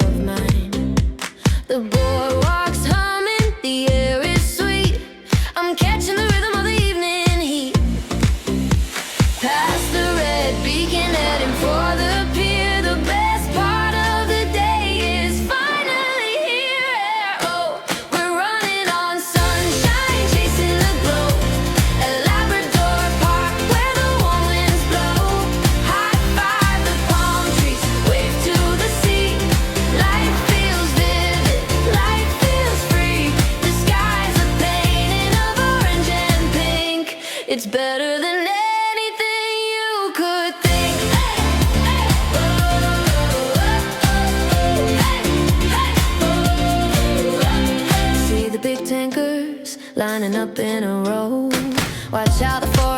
of mine. The boardwalks humming, the air is sweet. I'm catching the rhythm of the evening heat. Past the red beacon, heading for the pier. The best part of the day is finally here. Oh, we're running on sunshine, chasing the glow. At Labrador Park, where the warm winds blow. High five the palm trees, wave to the sea. Life feels vivid, life feels free. The skies are painted of orange and pink. It's better than anything you could think. Hey, hey, oh, oh, oh, hey, hey, oh, oh. See the big tankers lining up in a row. Watch out for